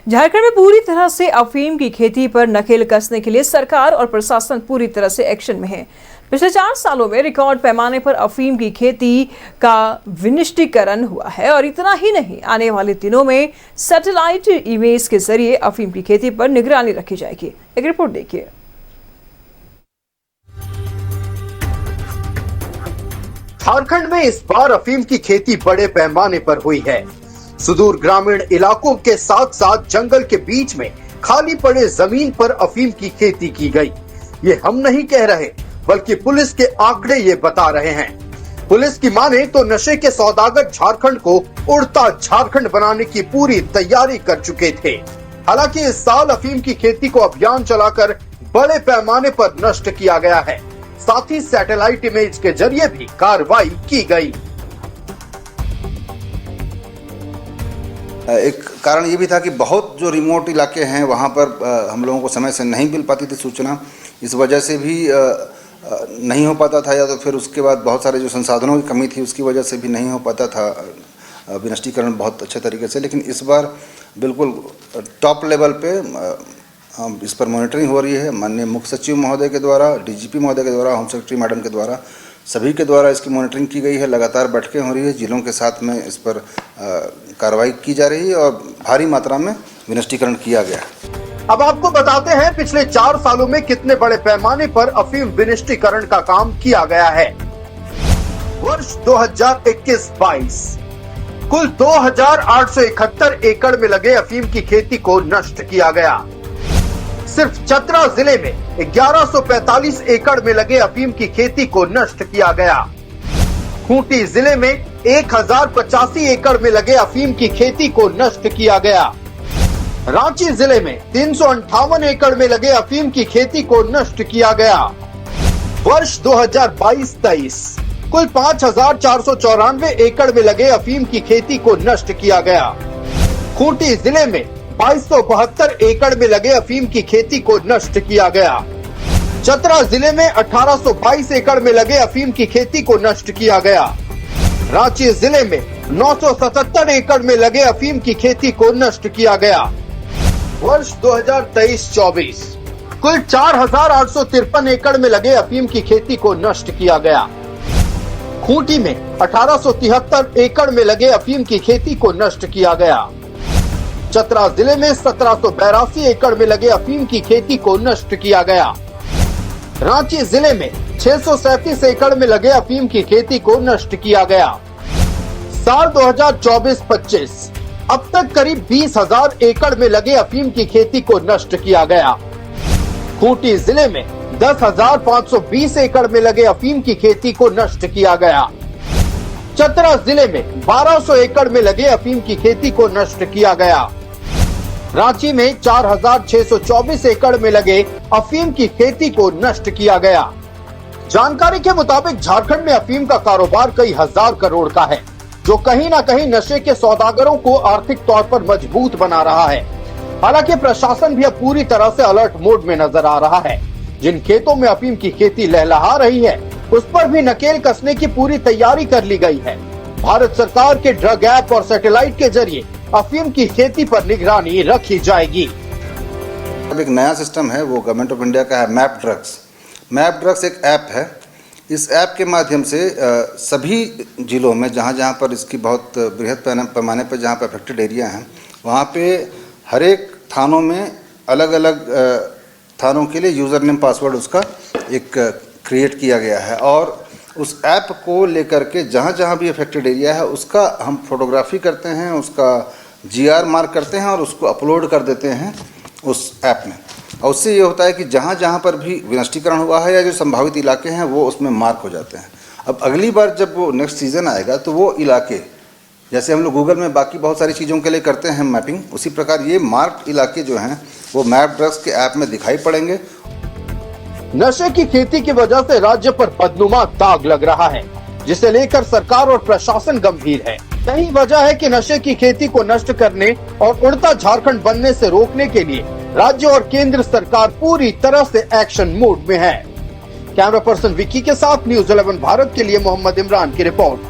झारखंड में पूरी तरह से अफीम की खेती पर नकेल कसने के लिए सरकार और प्रशासन पूरी तरह से एक्शन में है। पिछले 4 सालों में रिकॉर्ड पैमाने पर अफीम की खेती का विनिष्टीकरण हुआ है और इतना ही नहीं, आने वाले दिनों में सैटेलाइट इमेज के जरिए अफीम की खेती पर निगरानी रखी जाएगी। एक रिपोर्ट देखिए। झारखंड में इस बार अफीम की खेती बड़े पैमाने पर हुई है। सुदूर ग्रामीण इलाकों के साथ साथ जंगल के बीच में खाली पड़े जमीन पर अफीम की खेती की गई। ये हम नहीं कह रहे, बल्कि पुलिस के आंकड़े ये बता रहे हैं। पुलिस की माने तो नशे के सौदागर झारखंड को उड़ता झारखंड बनाने की पूरी तैयारी कर चुके थे। हालांकि इस साल अफीम की खेती को अभियान चलाकर बड़े पैमाने पर नष्ट किया गया है। साथ ही सैटेलाइट इमेज के जरिए भी कार्रवाई की गई। एक कारण ये भी था कि बहुत जो रिमोट इलाके हैं वहाँ पर हम लोगों को समय से नहीं मिल पाती थी सूचना, इस वजह से भी नहीं हो पाता था, या तो फिर उसके बाद बहुत सारे जो संसाधनों की कमी थी उसकी वजह से भी नहीं हो पाता था विनष्टीकरण बहुत अच्छे तरीके से। लेकिन इस बार बिल्कुल टॉप लेवल पे इस पर मॉनिटरिंग हो रही है। माननीय मुख्य सचिव महोदय के द्वारा, डीजीपी महोदय के द्वारा, होम सेक्रेटरी मैडम के द्वारा, सभी के द्वारा इसकी मॉनिटरिंग की गई है। लगातार बैठकें हो रही है, जिलों के साथ में इस पर कार्रवाई की जा रही है और भारी मात्रा में विनष्टीकरण किया गया। अब आपको बताते हैं पिछले 4 सालों में कितने बड़े पैमाने पर अफीम विनिष्टीकरण का काम किया गया है। वर्ष 2021-22 कुल 2871 एकड़ में लगे अफीम की खेती को नष्ट किया गया। सिर्फ चतरा जिले में 1145 एकड़ में लगे अफीम की खेती को नष्ट किया गया। खूंटी जिले में 1085 एकड़ में लगे अफीम की खेती को नष्ट किया गया। रांची जिले में 358 एकड़ में लगे अफीम की खेती को नष्ट किया गया। वर्ष 2022-23 कुल 5494 एकड़ में लगे अफीम की खेती को नष्ट किया गया। खूंटी जिले में 2272 एकड़ में लगे अफीम की खेती को नष्ट किया गया। चतरा जिले में 1822 एकड़ में लगे अफीम की खेती को नष्ट किया गया। रांची जिले में 977 एकड़ में लगे अफीम की खेती को नष्ट किया गया। वर्ष 2023-24 कुल 4853 एकड़ में लगे अफीम की खेती को नष्ट किया गया। खूंटी में 1873 एकड़ में लगे अफीम की खेती को नष्ट किया गया। चतरा जिले में 1782 एकड़ में लगे अफीम की खेती को नष्ट किया गया। रांची जिले में 637 एकड़ में लगे अफीम की खेती को नष्ट किया गया। साल 2024-25 अब तक करीब 20,000 एकड़ में लगे अफीम की खेती को नष्ट किया गया। खूंटी जिले में 10,520 एकड़ में लगे अफीम की खेती को नष्ट किया गया। चतरा जिले में 1200 एकड़ में लगे अफीम की खेती को नष्ट किया गया। रांची में 4624 एकड़ में लगे अफीम की खेती को नष्ट किया गया। जानकारी के मुताबिक झारखंड में अफीम का कारोबार कई हजार करोड़ का है, जो कहीं न कहीं नशे के सौदागरों को आर्थिक तौर पर मजबूत बना रहा है। हालांकि प्रशासन भी अब पूरी तरह से अलर्ट मोड में नजर आ रहा है। जिन खेतों में अफीम की खेती लहलहा रही है, उस पर भी नकेल कसने की पूरी तैयारी कर ली गई है। भारत सरकार के ड्रग ऐप और सैटेलाइट के जरिए अफीम की खेती पर निगरानी रखी जाएगी। अब एक नया सिस्टम है, वो गवर्नमेंट ऑफ इंडिया का है, मैप ड्रग्स। मैप ड्रग्स एक ऐप है। इस ऐप के माध्यम से सभी जिलों में जहाँ जहाँ पर इसकी बहुत बृहद पैमाने पर जहाँ पर अफेक्टेड एरिया हैं, वहाँ पे हर एक थानों में अलग अलग थानों के लिए यूज़र नेम पासवर्ड उसका एक क्रिएट किया गया है। और उस ऐप को लेकर के जहाँ जहाँ भी अफेक्टेड एरिया है उसका हम फोटोग्राफी करते हैं, उसका GR मार्क करते हैं और उसको अपलोड कर देते हैं उस ऐप में। और उससे ये होता है कि जहाँ जहाँ पर भी विनष्टीकरण हुआ है या जो संभावित इलाके हैं वो उसमें मार्क हो जाते हैं। अब अगली बार जब वो नेक्स्ट सीज़न आएगा तो वो इलाके, जैसे हम लोग गूगल में बाकी बहुत सारी चीज़ों के लिए करते हैं मैपिंग, उसी प्रकार ये मार्क इलाके जो हैं वो मैप ड्रग्स के ऐप में दिखाई पड़ेंगे। नशे की खेती की वजह से राज्य पर बदनुमा दाग लग रहा है, जिसे लेकर सरकार और प्रशासन गंभीर है। यही वजह है कि नशे की खेती को नष्ट करने और उड़ता झारखंड बनने से रोकने के लिए राज्य और केंद्र सरकार पूरी तरह से एक्शन मोड में है। कैमरा पर्सन विक्की के साथ न्यूज़ 11 भारत के लिए मोहम्मद इमरान की report.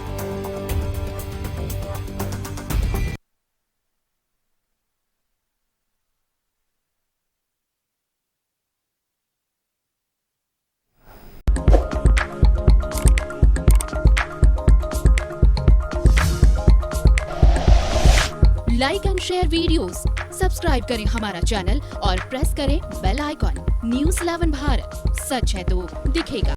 Like and share videos, subscribe करें हमारा चैनल और प्रेस करें बेल आइकॉन। News 11 भारत, सच है तो दिखेगा।